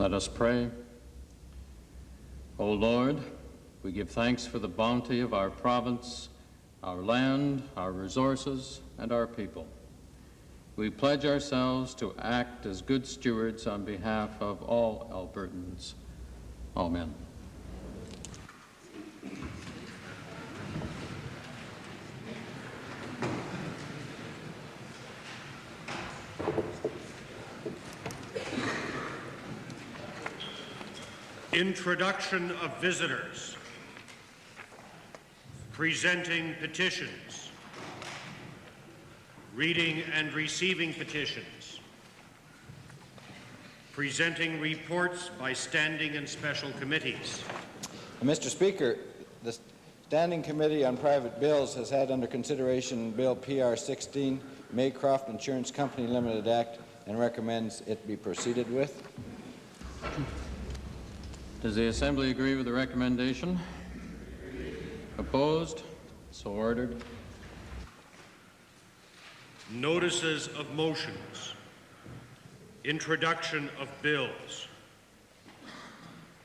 Let us pray. O Lord, we give thanks for the bounty of our province, our land, our resources, and our people. We pledge ourselves to act as good stewards on behalf of all Albertans. Amen. Introduction of visitors. Presenting petitions. Reading and receiving petitions. Presenting reports by standing and special committees. Mr. Speaker, the Standing Committee on Private Bills has had under consideration Bill PR 16, Maycroft Insurance Company Limited Act, and recommends it be proceeded with. Does the Assembly agree with the recommendation? Opposed? So ordered. Notices of motions. Introduction of bills.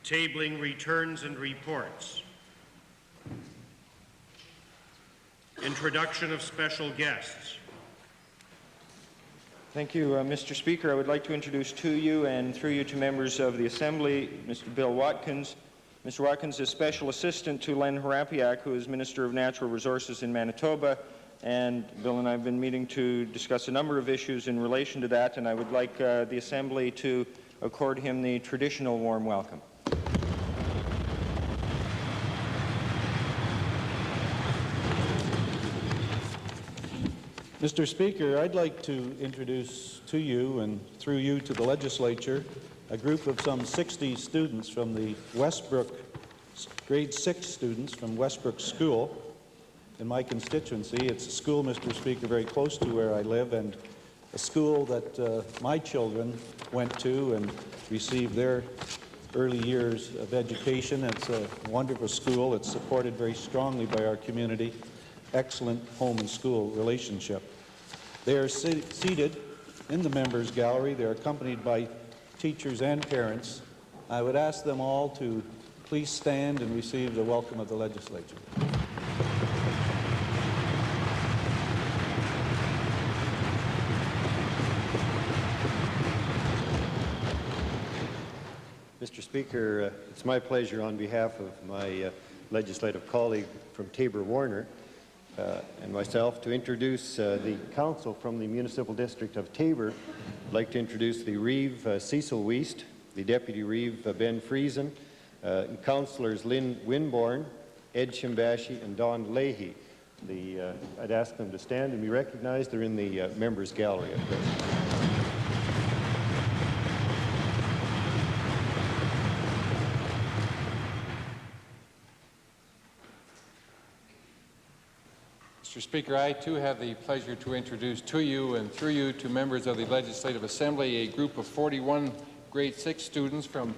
Tabling returns and reports. Introduction of special guests. Thank you, Mr. Speaker. I would like to introduce to you and through you to members of the Assembly, Mr. Bill Watkins. Mr. Watkins is Special Assistant to Len Harapiak, who is Minister of Natural Resources in Manitoba, and Bill and I have been meeting to discuss a number of issues in relation to that, and I would like the Assembly to accord him the traditional warm welcome. Mr. Speaker, I'd like to introduce to you and through you to the legislature a group of some 60 students from the Westbrook, grade 6 students from Westbrook School in my constituency. It's a school, Mr. Speaker, very close to where I live, and a school that my children went to and received their early years of education. It's a wonderful school. It's supported very strongly by our community. Excellent home and school relationship. They are seated in the members gallery. They're accompanied by teachers and parents. I would ask them all to please stand and receive the welcome of the legislature. Mr. Speaker, it's my pleasure on behalf of my legislative colleague from Tabor-Warner and myself to introduce the council from the Municipal District of Tabor. I'd like to introduce the Reeve Cecil Wiest, the Deputy Reeve Ben Friesen, Councillors Lynn Winborn, Ed Shimbashi, and Don Leahy. I'd ask them to stand and be recognized. They're in the members gallery at present. Mr. Speaker, I too have the pleasure to introduce to you and through you to members of the Legislative Assembly a group of 41 grade 6 students from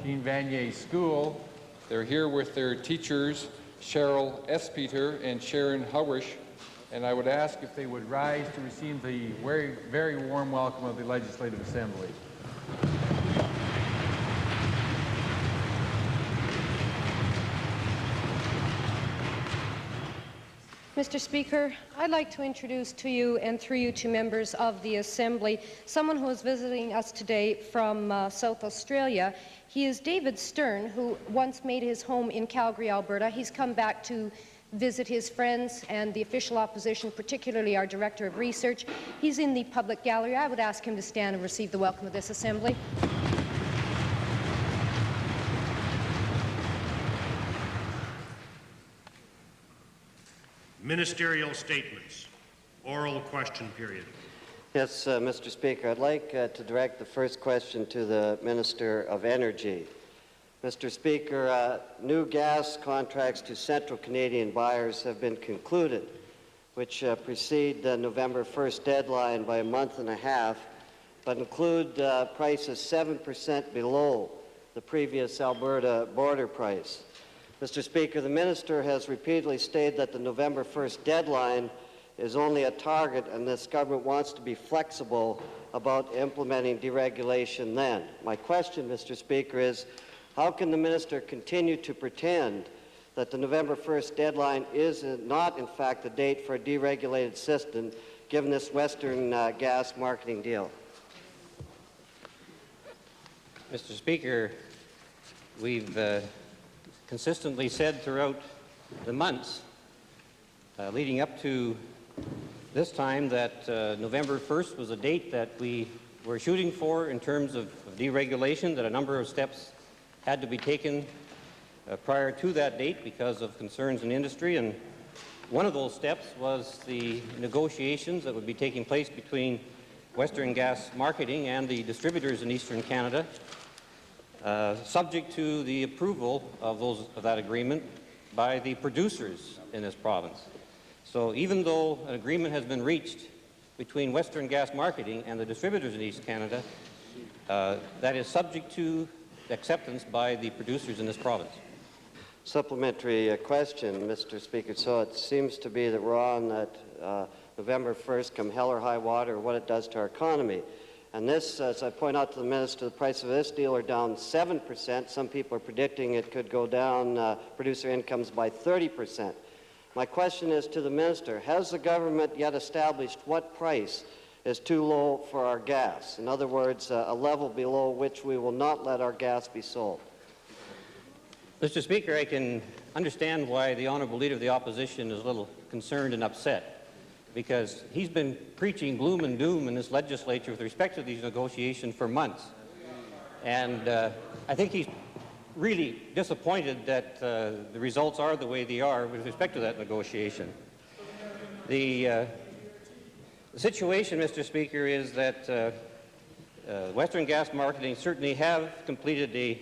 Jean Vanier School. They're here with their teachers, Cheryl Espeter and Sharon Howish, and I would ask if they would rise to receive the very, very warm welcome of the Legislative Assembly. Mr. Speaker, I'd like to introduce to you and through you to members of the Assembly someone who is visiting us today from South Australia. He is David Stern, who once made his home in Calgary, Alberta. He's come back to visit his friends and the official opposition, particularly our Director of Research. He's in the public gallery. I would ask him to stand and receive the welcome of this Assembly. Ministerial statements. Oral question period. Yes, Mr. Speaker, I'd like to direct the first question to the Minister of Energy. Mr. Speaker, new gas contracts to Central Canadian buyers have been concluded, which precede the November 1st deadline by a month and a half, but include prices 7% below the previous Alberta border price. Mr. Speaker, the Minister has repeatedly stated that the November 1st deadline is only a target, and this government wants to be flexible about implementing deregulation then. My question, Mr. Speaker, is how can the minister continue to pretend that the November 1st deadline is not, in fact, the date for a deregulated system, given this Western gas marketing deal? Mr. Speaker, we've consistently said throughout the months leading up to this time that November 1st was a date that we were shooting for in terms of deregulation, that a number of steps had to be taken prior to that date because of concerns in industry, and one of those steps was the negotiations that would be taking place between Western Gas Marketing and the distributors in Eastern Canada, subject to the approval of that agreement by the producers in this province. So even though an agreement has been reached between Western Gas Marketing and the distributors in East Canada, that is subject to acceptance by the producers in this province. Supplementary question, Mr. Speaker. So it seems to be that we're on that November 1st, come hell or high water, what it does to our economy. And this, as I point out to the minister, the price of this deal are down 7%. Some people are predicting it could go down producer incomes by 30%. My question is to the minister, has the government yet established what price is too low for our gas? In other words, a level below which we will not let our gas be sold. Mr. Speaker, I can understand why the Honourable Leader of the Opposition is a little concerned and upset, because he's been preaching gloom and doom in this legislature with respect to these negotiations for months. And I think he's really disappointed that the results are the way they are with respect to that negotiation. The situation, Mr. Speaker, is that Western Gas Marketing certainly have completed a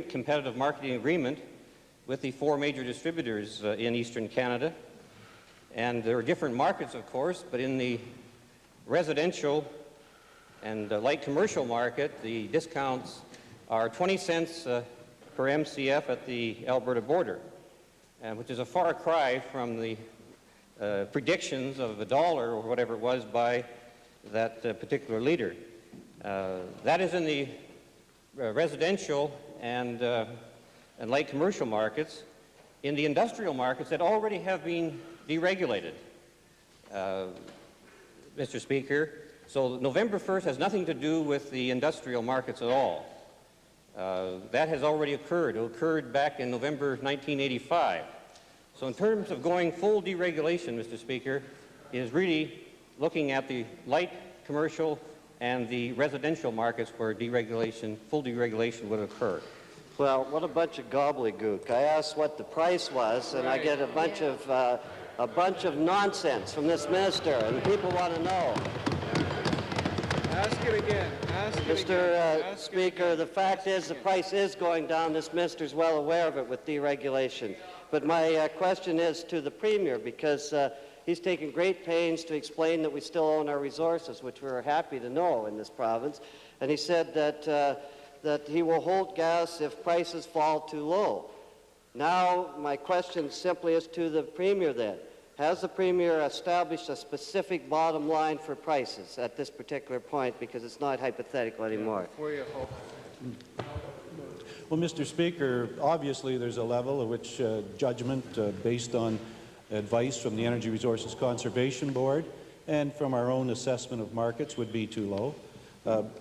competitive marketing agreement with the 4 major distributors in Eastern Canada. And there are different markets, of course, but in the residential and light commercial market, the discounts are 20 cents per MCF at the Alberta border, which is a far cry from the predictions of $1 or whatever it was by that particular leader. That is in the residential and light commercial markets. In the industrial markets that already have been deregulated, Mr. Speaker. So November 1st has nothing to do with the industrial markets at all. That has already occurred. It occurred back in November 1985. So in terms of going full deregulation, Mr. Speaker, is really looking at the light commercial and the residential markets where deregulation, full deregulation would occur. Well, what a bunch of gobbledygook. I asked what the price was, and I get a bunch of nonsense from this minister, and people want to know. Ask it again. Mr. Speaker, the fact is the price is going down. This minister is well aware of it with deregulation. But my question is to the Premier, because he's taken great pains to explain that we still own our resources, which we're happy to know in this province. And he said that he will hold gas if prices fall too low. Now, my question simply is to the Premier then. Has the Premier established a specific bottom line for prices at this particular point, because it's not hypothetical anymore? Well, Mr. Speaker, obviously there's a level at which judgment based on advice from the Energy Resources Conservation Board and from our own assessment of markets would be too low.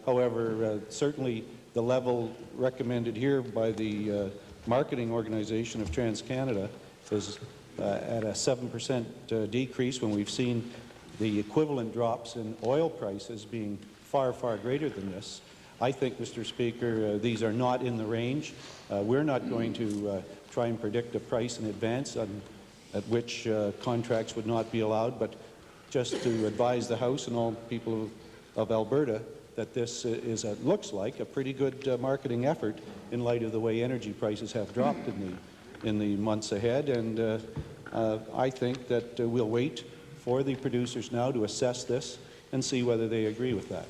However, certainly the level recommended here by the marketing organization of TransCanada is at a 7% decrease, when we've seen the equivalent drops in oil prices being far, far greater than this. I think, Mr. Speaker, these are not in the range. We're not going to try and predict a price in advance at which contracts would not be allowed, but just to advise the House and all people of Alberta that this is, looks like, a pretty good marketing effort in light of the way energy prices have dropped in the months ahead. And I think that we'll wait for the producers now to assess this and see whether they agree with that.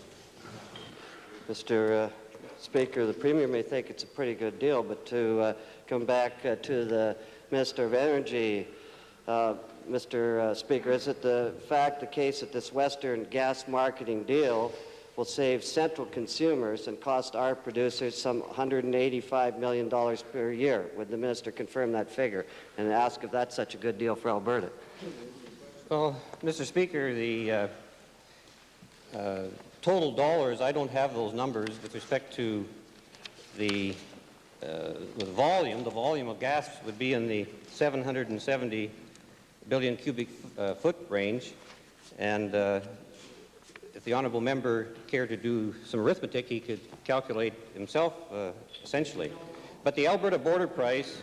Mr. Speaker, the Premier may think it's a pretty good deal, but to come back to the Minister of Energy, Mr. Speaker, is it the case that this Western gas marketing deal will save central consumers and cost our producers some $185 million per year? Would the minister confirm that figure and ask if that's such a good deal for Alberta? Well, Mr. Speaker, the total dollars, I don't have those numbers with respect to the volume. The volume of gas would be in the 770 billion cubic foot range, and if the honourable member cared to do some arithmetic, he could calculate himself, essentially. But the Alberta border price,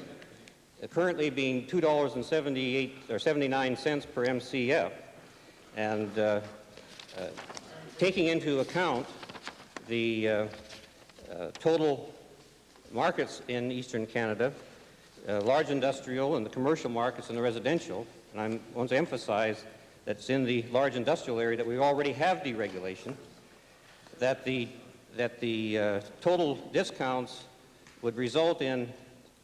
currently being $2.79 per MCF, and taking into account the total markets in Eastern Canada, large industrial and the commercial markets and the residential, and I want to emphasize that it's in the large industrial area that we already have deregulation, that the total discounts would result in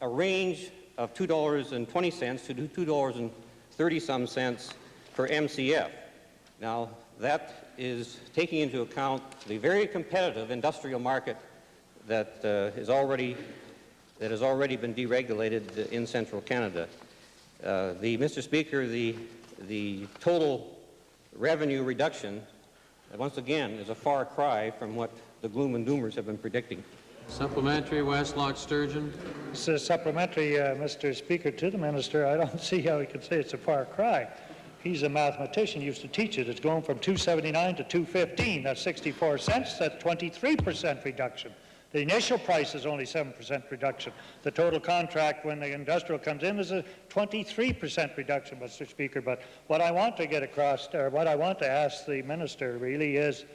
a range of $2.20 to $2.30 per MCF. Now, that is taking into account the very competitive industrial market that has already been deregulated in central Canada. Mr. Speaker, the total revenue reduction, once again, is a far cry from what the gloom and doomers have been predicting. Supplementary, Westlock Sturgeon. This is supplementary, Mr. Speaker, to the minister. I don't see how he could say it's a far cry. He's a mathematician, used to teach it. It's going from $2.79 to $2.15. That's 64 cents. That's 23% reduction. The initial price is only 7% reduction. The total contract when the industrial comes in is a 23% reduction, Mr. Speaker. But what I want to get across, or what I want to ask the minister really is,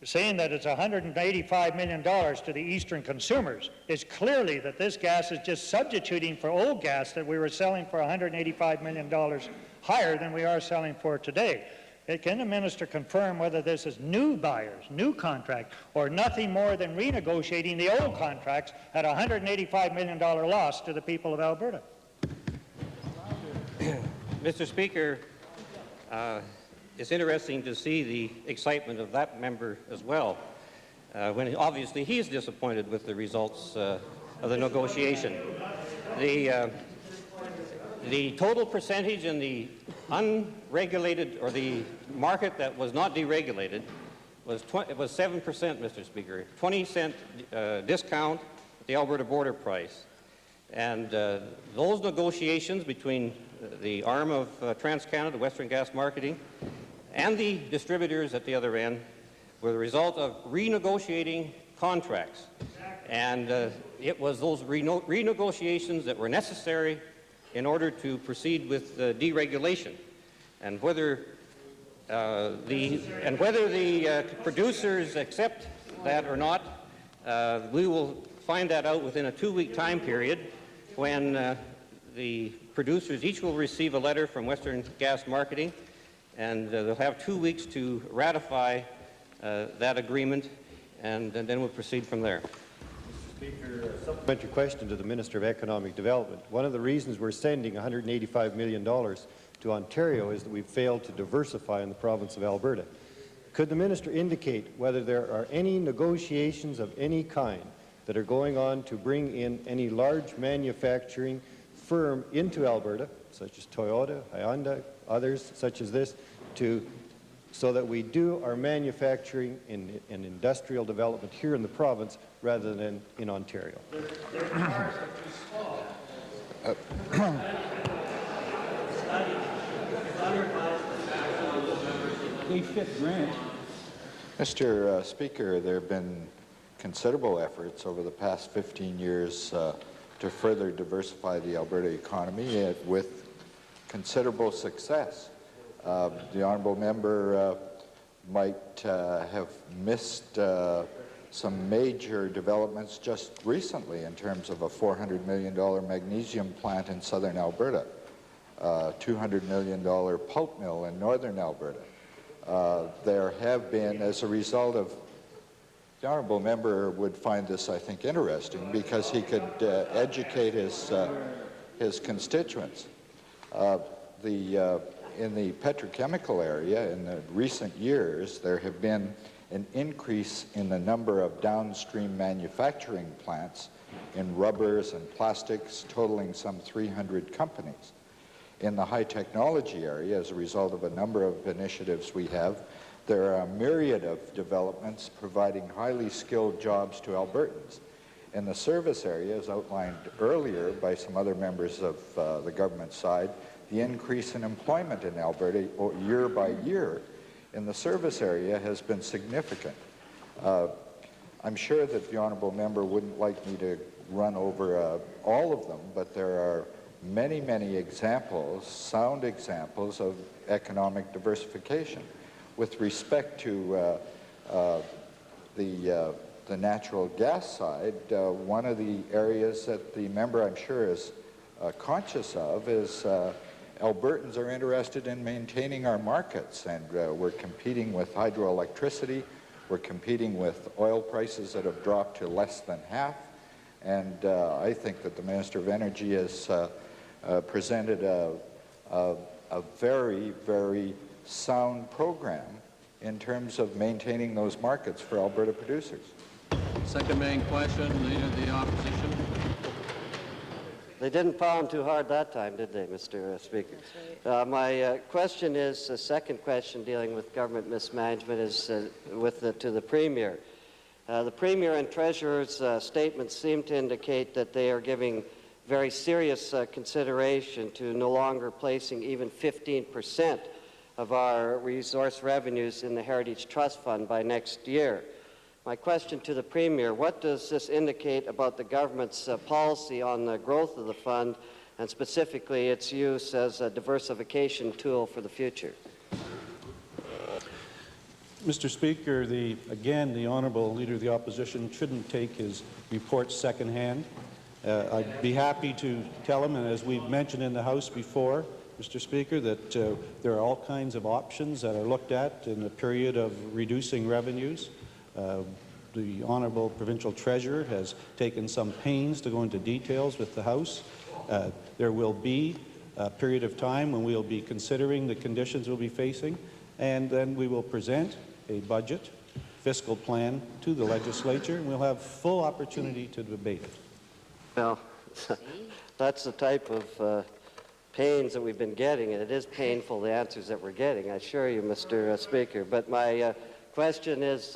saying that it's $185 million to the eastern consumers, is clearly that this gas is just substituting for old gas that we were selling for $185 million higher than we are selling for today. Can the minister confirm whether this is new buyers, new contract, or nothing more than renegotiating the old contracts at a $185 million loss to the people of Alberta? Mr. Speaker, it's interesting to see the excitement of that member as well, when obviously he is disappointed with the results of the negotiation. The total percentage in the unregulated, or the market that was not deregulated, was 7%, Mr. Speaker, 20-cent discount at the Alberta border price. And those negotiations between the arm of TransCanada, Western Gas Marketing, and the distributors at the other end were the result of renegotiating contracts. And it was those renegotiations that were necessary in order to proceed with deregulation. And whether the producers accept that or not, we will find that out within a 2-week time period, when the producers each will receive a letter from Western Gas Marketing, and they'll have 2 weeks to ratify that agreement, and then we'll proceed from there. Speaker, a supplementary question to the Minister of Economic Development. One of the reasons we're sending $185 million to Ontario is that we've failed to diversify in the province of Alberta. Could the minister indicate whether there are any negotiations of any kind that are going on to bring in any large manufacturing firm into Alberta, such as Toyota, Hyundai, others such as this, so that we do our manufacturing in industrial development here in the province rather than in Ontario? Mr. Speaker, there have been considerable efforts over the past 15 years to further diversify the Alberta economy with considerable success. The honourable member might have missed some major developments just recently in terms of a $400 million magnesium plant in southern Alberta, $200 million pulp mill in northern Alberta. There have been, as a result of, the honourable member would find this, I think, interesting, because he could educate his constituents. in the petrochemical area, in the recent years, there have been an increase in the number of downstream manufacturing plants in rubbers and plastics, totaling some 300 companies. In the high technology area, as a result of a number of initiatives we have, there are a myriad of developments providing highly skilled jobs to Albertans. In the service area, as outlined earlier by some other members of the government side, the increase in employment in Alberta year by year in the service area has been significant. I'm sure that the honourable member wouldn't like me to run over all of them, but there are many, many examples, sound examples of economic diversification. With respect to the natural gas side, one of the areas that the member, I'm sure, is conscious of is Albertans are interested in maintaining our markets, and we're competing with hydroelectricity, we're competing with oil prices that have dropped to less than half, and I think that the Minister of Energy has presented a very, very sound program in terms of maintaining those markets for Alberta producers. Second main question, Leader of the Opposition. They didn't pound too hard that time, did they, Mr. Speaker? My question is, the second question dealing with government mismanagement is to the Premier. The Premier and Treasurer's statements seem to indicate that they are giving very serious consideration to no longer placing even 15% of our resource revenues in the Heritage Trust Fund by next year. My question to the Premier, what does this indicate about the government's policy on the growth of the fund, and specifically its use as a diversification tool for the future? Mr. Speaker, again, the Honourable Leader of the Opposition shouldn't take his reports secondhand. I'd be happy to tell him, and as we've mentioned in the House before, Mr. Speaker, that there are all kinds of options that are looked at in the period of reducing revenues. The Honourable Provincial Treasurer has taken some pains to go into details with the House. There will be a period of time when we'll be considering the conditions we'll be facing, and then we will present a budget, fiscal plan to the legislature, and we'll have full opportunity to debate it. Well, that's the type of pains that we've been getting, and it is painful, the answers that we're getting, I assure you, Mr. Speaker. But my question is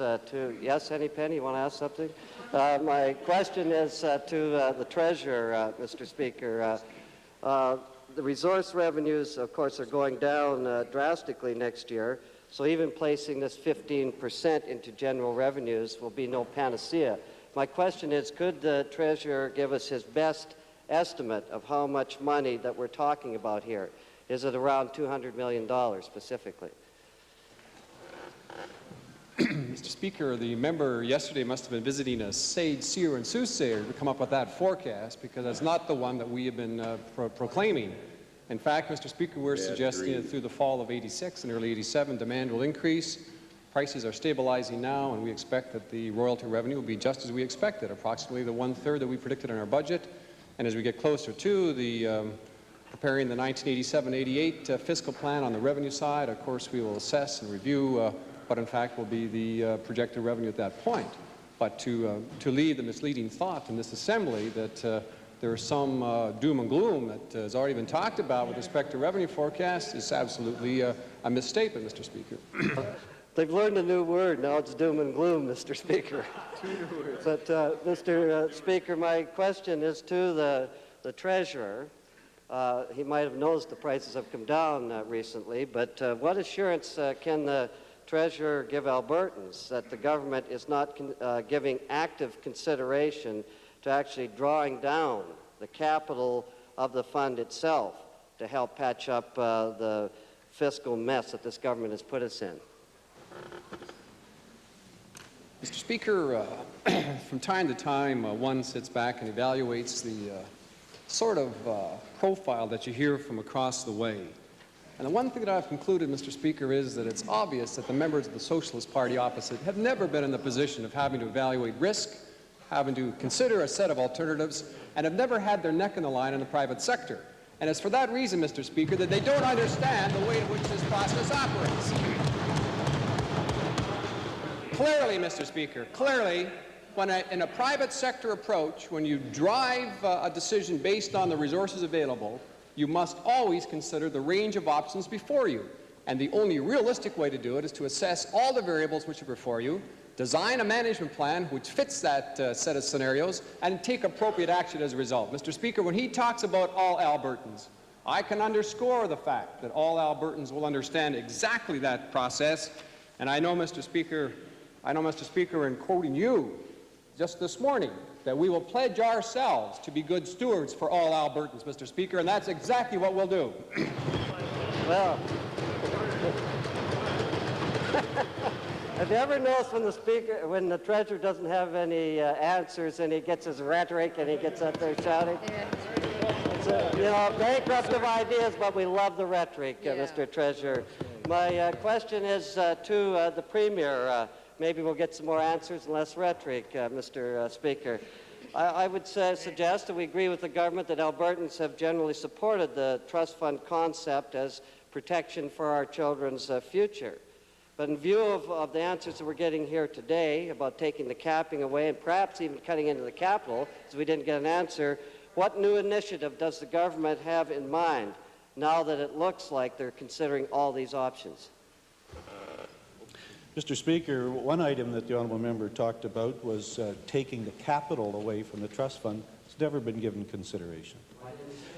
yes, Henny Penny, you want to ask something? My question is to the Treasurer, Mr. Speaker. The resource revenues, of course, are going down drastically next year, so even placing this 15% into general revenues will be no panacea. My question is, could the Treasurer give us his best estimate of how much money that we're talking about here? Is it around $200 million specifically? Mr. Speaker, the member yesterday must have been visiting a sage, seer, and soothsayer to come up with that forecast, because that's not the one that we have been proclaiming. In fact, Mr. Speaker, we're suggesting that through the fall of '86 and early '87, demand will increase. Prices are stabilizing now, and we expect that the royalty revenue will be just as we expected, approximately the one-third that we predicted in our budget. And as we get closer to preparing the 1987-88 fiscal plan on the revenue side, of course, we will assess and review what in fact will be the projected revenue at that point. But to leave the misleading thought in this Assembly that there is some doom and gloom that has already been talked about with respect to revenue forecasts is absolutely a misstatement, Mr. Speaker. They've learned a new word. Now it's doom and gloom, Mr. Speaker. But, Mr. Speaker, my question is to the Treasurer. He might have noticed the prices have come down recently, but what assurance can the Treasurer give Albertans that the government is not giving active consideration to actually drawing down the capital of the fund itself to help patch up the fiscal mess that this government has put us in? Mr. Speaker, from time to time, one sits back and evaluates the sort of profile that you hear from across the way. And the one thing that I've concluded, Mr. Speaker, is that it's obvious that the members of the Socialist Party opposite have never been in the position of having to evaluate risk, having to consider a set of alternatives, and have never had their neck in the line in the private sector. And it's for that reason, Mr. Speaker, that they don't understand the way in which this process operates. Clearly, Mr. Speaker, clearly, in a private sector approach, when you drive a decision based on the resources available, you must always consider the range of options before you. And the only realistic way to do it is to assess all the variables which are before you, design a management plan which fits that set of scenarios, and take appropriate action as a result. Mr. Speaker, when he talks about all Albertans, I can underscore the fact that all Albertans will understand exactly that process. And I know, Mr. Speaker, in quoting you just this morning, that we will pledge ourselves to be good stewards for all Albertans, Mr. Speaker, and that's exactly what we'll do. Well, have you ever noticed when the treasurer doesn't have any answers and he gets his rhetoric and he gets up there shouting? It's a, bankrupt of ideas, but we love the rhetoric, Mr. Treasurer. My question is to the Premier. Maybe we'll get some more answers and less rhetoric, Mr. Speaker. I would suggest that we agree with the government that Albertans have generally supported the trust fund concept as protection for our children's future. But in view of the answers that we're getting here today about taking the capping away and perhaps even cutting into the capital, as we didn't get an answer, what new initiative does the government have in mind now that it looks like they're considering all these options? Mr. Speaker, one item that the honourable member talked about was taking the capital away from the trust fund. It's never been given consideration.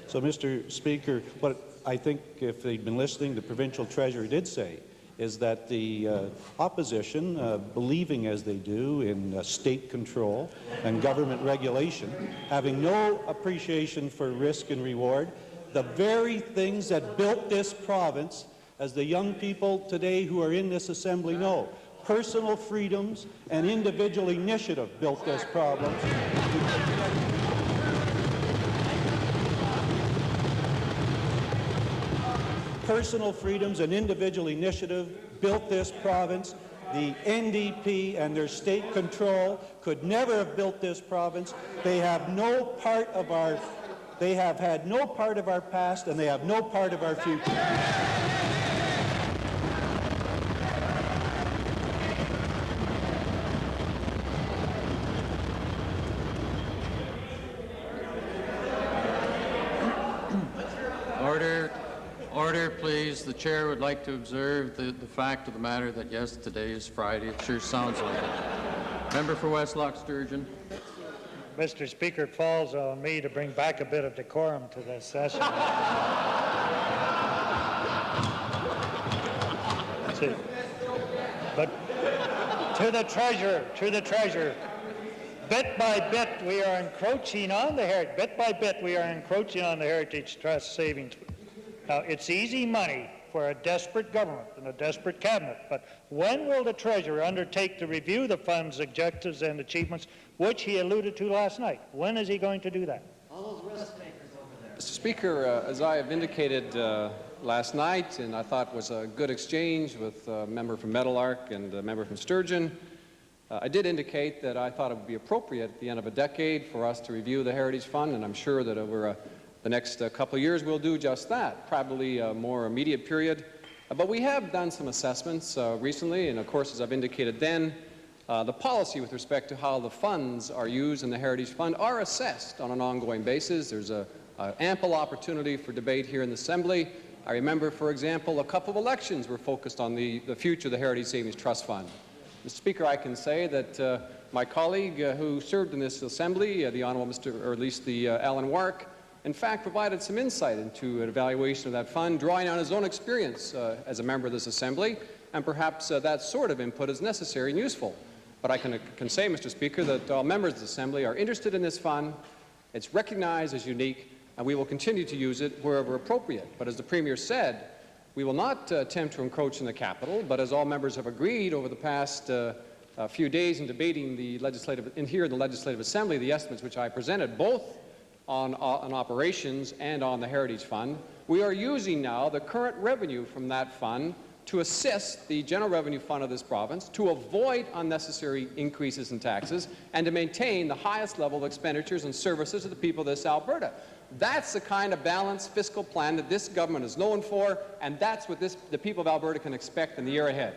So, Mr. Speaker, what I think, if they'd been listening, the provincial treasurer did say is that the opposition, believing as they do in state control and government regulation, having no appreciation for risk and reward, the very things that built this province, as the young people today who are in this assembly know, personal freedoms and individual initiative built this problem. Personal freedoms and individual initiative built this province. The NDP and their state control could never have built this province. They have had no part of our past, and they have no part of our future. Order, please. The chair would like to observe the fact of the matter that, yes, today is Friday. It sure sounds like it. Member for Westlock Sturgeon. Mr. Speaker, it falls on me to bring back a bit of decorum to this session. But to the treasurer, bit by bit we are encroaching on the heritage. Bit by bit we are encroaching on the Heritage Trust savings. Now, it's easy money for a desperate government and a desperate cabinet, but when will the treasurer undertake to review the fund's objectives and achievements, which he alluded to last night? When is he going to do that? All those risk takers over there. Mr. Speaker, as I have indicated last night, and I thought was a good exchange with a member from Meadowlark and a member from Sturgeon, I did indicate that I thought it would be appropriate at the end of a decade for us to review the Heritage Fund, and I'm sure that over the next couple of years we'll do just that, probably a more immediate period. But we have done some assessments recently, and of course, as I've indicated then, the policy with respect to how the funds are used in the Heritage Fund are assessed on an ongoing basis. There's an ample opportunity for debate here in the Assembly. I remember, for example, a couple of elections were focused on the future of the Heritage Savings Trust Fund. Mr. Speaker, I can say that my colleague who served in this Assembly, the Honourable Alan Wark, in fact provided some insight into an evaluation of that fund, drawing on his own experience as a member of this Assembly, and perhaps that sort of input is necessary and useful. But I can say, Mr. Speaker, that all members of the Assembly are interested in this fund. It's recognized as unique, and we will continue to use it wherever appropriate. But as the Premier said, we will not attempt to encroach in the capital, but as all members have agreed over the past few days in debating here in the Legislative Assembly, the estimates which I presented, both on operations and on the Heritage Fund, we are using now the current revenue from that fund to assist the general revenue fund of this province, to avoid unnecessary increases in taxes, and to maintain the highest level of expenditures and services to the people of this Alberta. That's the kind of balanced fiscal plan that this government is known for, and that's what the people of Alberta can expect in the year ahead.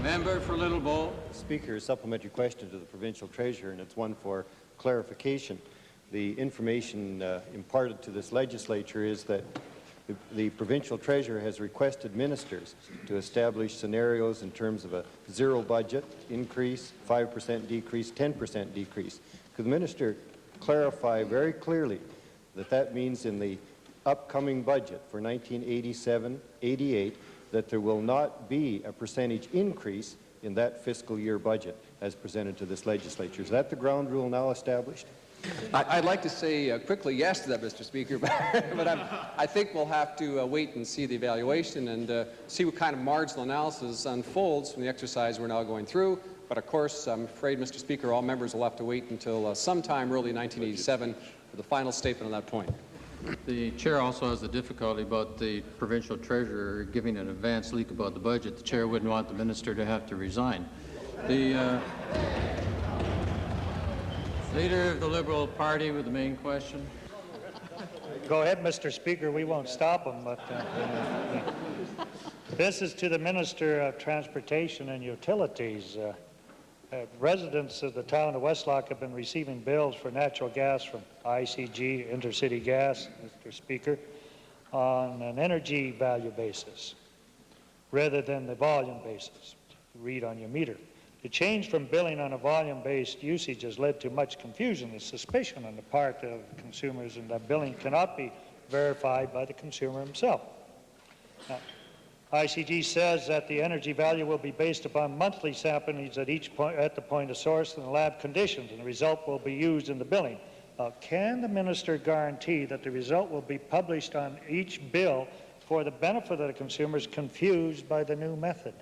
Member for Little Bow. Speaker, a supplementary question to the provincial treasurer, and it's one for clarification. The information imparted to this legislature is that the provincial treasurer has requested ministers to establish scenarios in terms of a zero budget increase, 5% decrease, 10% decrease. Could the minister clarify very clearly that that means in the upcoming budget for 1987-88 that there will not be a percentage increase in that fiscal year budget as presented to this legislature? Is that the ground rule now established? I'd like to say quickly yes to that, Mr. Speaker, but I think we'll have to wait and see the evaluation and see what kind of marginal analysis unfolds from the exercise we're now going through. But of course, I'm afraid, Mr. Speaker, all members will have to wait until sometime early 1987 for the final statement on that point. The chair also has the difficulty about the provincial treasurer giving an advance leak about the budget. The chair wouldn't want the minister to have to resign. The Leader of the Liberal Party with the main question. Go ahead, Mr. Speaker. We won't stop him. But this is to the Minister of Transportation and Utilities. Residents of the town of Westlock have been receiving bills for natural gas from ICG, Intercity Gas, Mr. Speaker, on an energy value basis rather than the volume basis. Read on your meter. The change from billing on a volume-based usage has led to much confusion and suspicion on the part of consumers, and that billing cannot be verified by the consumer himself. Now, ICG says that the energy value will be based upon monthly samplings at the point of source and the lab conditions, and the result will be used in the billing. Can the minister guarantee that the result will be published on each bill for the benefit of the consumers confused by the new method?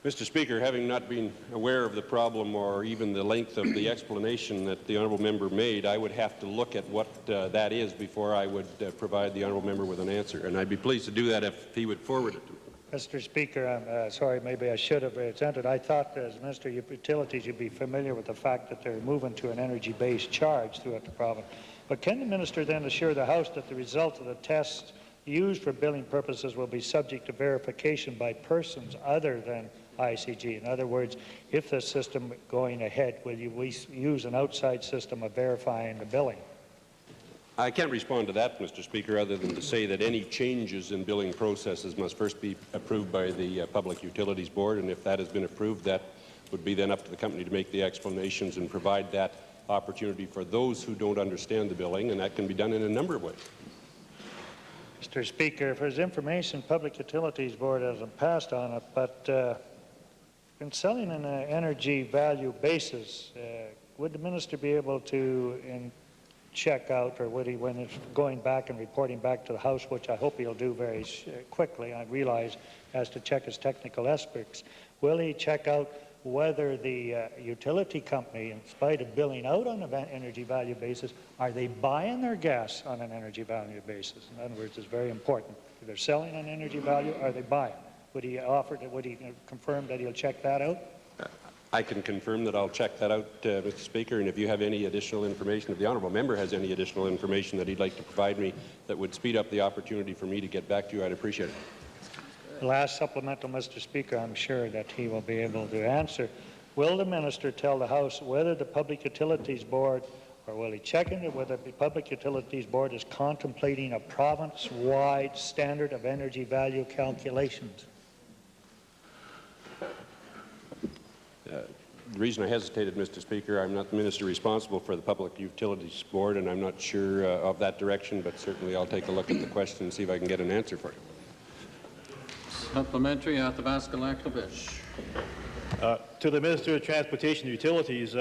Mr. Speaker, having not been aware of the problem or even the length of the explanation that the honourable member made, I would have to look at what that is before I would provide the honourable member with an answer, and I'd be pleased to do that if he would forward it to me. Mr. Speaker, I'm sorry, maybe I should have presented. I thought as Minister of Utilities you'd be familiar with the fact that they're moving to an energy-based charge throughout the province. But can the minister then assure the House that the results of the tests used for billing purposes will be subject to verification by persons other than ICG? In other words, if the system going ahead, will you use an outside system of verifying the billing? I can't respond to that, Mr. Speaker, other than to say that any changes in billing processes must first be approved by the Public Utilities Board, and if that has been approved, that would be then up to the company to make the explanations and provide that opportunity for those who don't understand the billing, and that can be done in a number of ways. Mr. Speaker, for his information, Public Utilities Board hasn't passed on it, but in selling on an energy value basis, would the minister be able to check out, or would he, when it's going back and reporting back to the House, which I hope he'll do very quickly, I realize has to check his technical aspects, will he check out whether the utility company, in spite of billing out on an energy value basis, are they buying their gas on an energy value basis? In other words, it's very important. If they're selling on energy value, are they buying? Would he confirm that he'll check that out? I can confirm that I'll check that out, Mr. Speaker, and if you have any additional information, if the honourable member has any additional information that he'd like to provide me that would speed up the opportunity for me to get back to you, I'd appreciate it. The last supplemental, Mr. Speaker, I'm sure that he will be able to answer. Will the minister tell the House whether the Public Utilities Board, or will he check into whether the Public Utilities Board is contemplating a province-wide standard of energy value calculations? The reason I hesitated, Mr. Speaker, I'm not the minister responsible for the Public Utilities Board, and I'm not sure of that direction, but certainly I'll take a look at the question and see if I can get an answer for you. Supplementary, Athabasca Laklavish. To the Minister of Transportation and Utilities,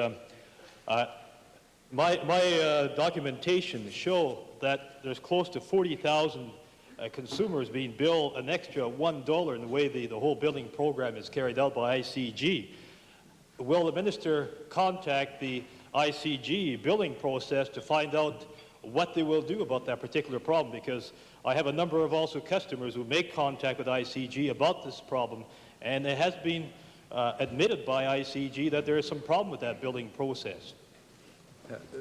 my documentation show that there's close to 40,000 consumers being billed an extra $1 in the way the whole billing program is carried out by ICG. Will the minister contact the ICG billing process to find out what they will do about that particular problem? Because I have a number of also customers who make contact with ICG about this problem, and it has been admitted by ICG that there is some problem with that billing process.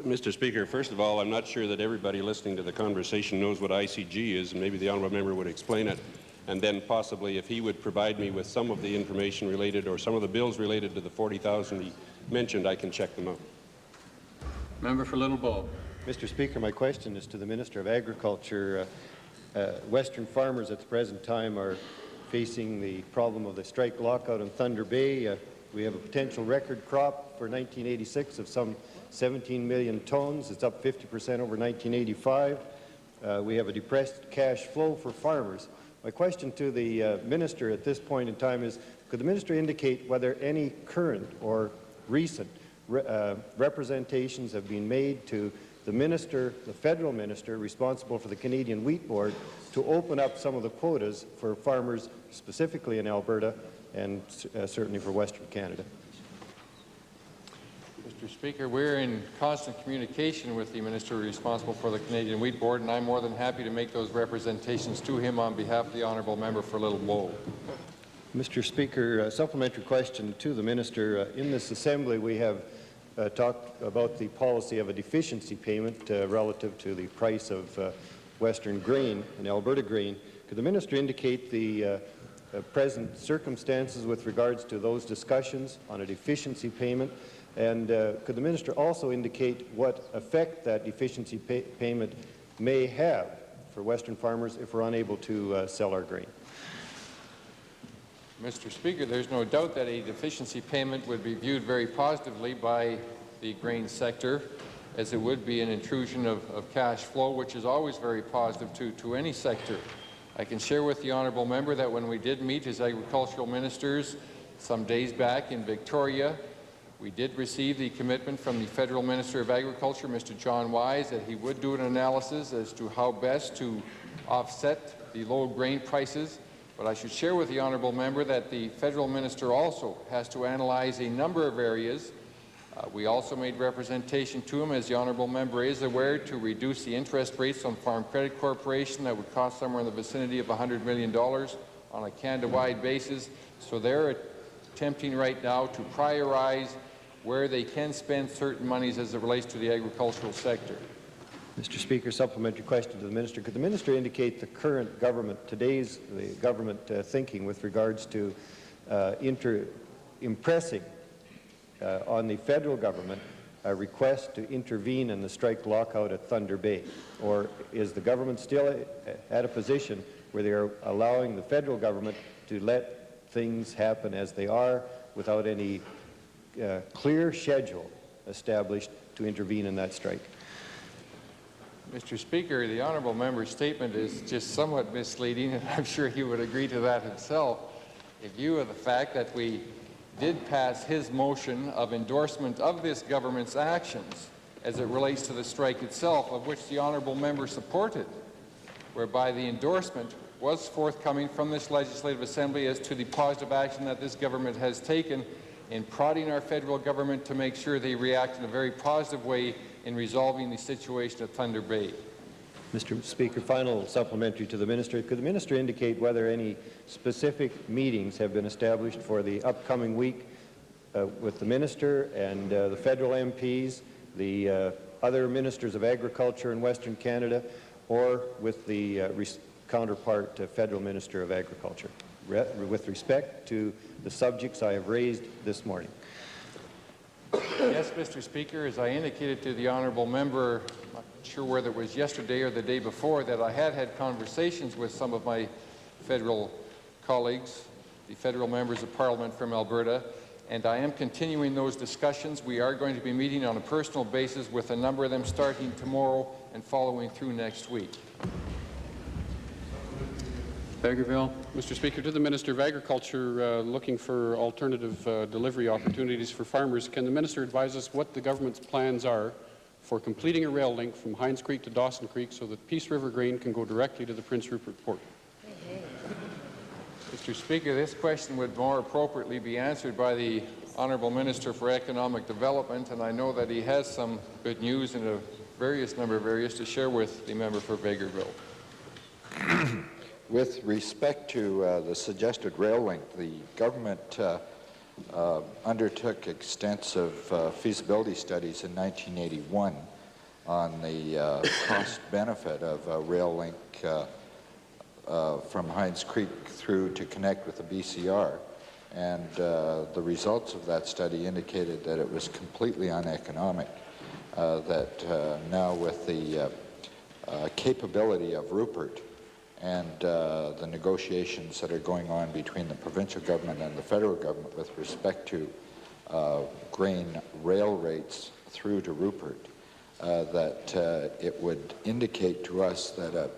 Mr. Speaker, first of all, I'm not sure that everybody listening to the conversation knows what ICG is, and maybe the honourable member would explain it. And then possibly if he would provide me with some of the information related or some of the bills related to the 40,000 he mentioned, I can check them out. Member for Little Bow. Mr. Speaker, my question is to the Minister of Agriculture. Western farmers at the present time are facing the problem of the strike lockout in Thunder Bay. We have a potential record crop for 1986 of some 17 million tons. It's up 50% over 1985. We have a depressed cash flow for farmers. My question to the Minister at this point in time is, could the Minister indicate whether any current or recent representations have been made to the Minister, the Federal Minister responsible for the Canadian Wheat Board, to open up some of the quotas for farmers specifically in Alberta and certainly for Western Canada? Mr. Speaker, we're in constant communication with the Minister responsible for the Canadian Wheat Board, and I'm more than happy to make those representations to him on behalf of the honourable member for Little Bow. Mr. Speaker, a supplementary question to the Minister. In this Assembly, we have talked about the policy of a deficiency payment relative to the price of Western grain and Alberta grain. Could the Minister indicate the present circumstances with regards to those discussions on a deficiency payment? And could the Minister also indicate what effect that deficiency payment may have for Western farmers if we're unable to sell our grain? Mr. Speaker, there's no doubt that a deficiency payment would be viewed very positively by the grain sector, as it would be an intrusion of cash flow, which is always very positive to any sector. I can share with the honourable member that when we did meet as agricultural ministers some days back in Victoria, we did receive the commitment from the Federal Minister of Agriculture, Mr. John Wise, that he would do an analysis as to how best to offset the low grain prices. But I should share with the honourable member that the Federal Minister also has to analyze a number of areas. We also made representation to him, as the honourable member is aware, to reduce the interest rates on Farm Credit Corporation. That would cost somewhere in the vicinity of $100 million on a Canada-wide basis. So they're attempting right now to prioritize where they can spend certain monies as it relates to the agricultural sector. Mr. Speaker, supplementary question to the Minister. Could the Minister indicate the current government, the government thinking with regards to impressing on the federal government a request to intervene in the strike lockout at Thunder Bay? Or is the government still at a position where they are allowing the federal government to let things happen as they are without any clear schedule established to intervene in that strike? Mr. Speaker, the honourable member's statement is just somewhat misleading, and I'm sure he would agree to that himself, in view of the fact that we did pass his motion of endorsement of this government's actions as it relates to the strike itself, of which the honourable member supported, whereby the endorsement was forthcoming from this Legislative Assembly as to the positive action that this government has taken in prodding our federal government to make sure they react in a very positive way in resolving the situation at Thunder Bay. Mr. Speaker, final supplementary to the Minister. Could the Minister indicate whether any specific meetings have been established for the upcoming week with the Minister and the federal MPs, the other Ministers of Agriculture in Western Canada, or with the counterpart Federal Minister of Agriculture, with respect to the subjects I have raised this morning? Yes, Mr. Speaker, as I indicated to the honourable member, I'm not sure whether it was yesterday or the day before, that I had conversations with some of my federal colleagues, the federal members of Parliament from Alberta, and I am continuing those discussions. We are going to be meeting on a personal basis with a number of them starting tomorrow and following through next week. Bakerville. Mr. Speaker, to the Minister of Agriculture, looking for alternative delivery opportunities for farmers, can the Minister advise us what the government's plans are for completing a rail link from Hines Creek to Dawson Creek so that Peace River grain can go directly to the Prince Rupert Port? Mr. Speaker, this question would more appropriately be answered by the Honourable Minister for Economic Development, and I know that he has some good news in a various number of areas to share with the member for Bakerville. With respect to the suggested rail link, the government undertook extensive feasibility studies in 1981 on the cost-benefit of a rail link from Hines Creek through to connect with the BCR. And the results of that study indicated that it was completely uneconomic, that now with the capability of Rupert and the negotiations that are going on between the provincial government and the federal government with respect to grain rail rates through to Rupert, that it would indicate to us that a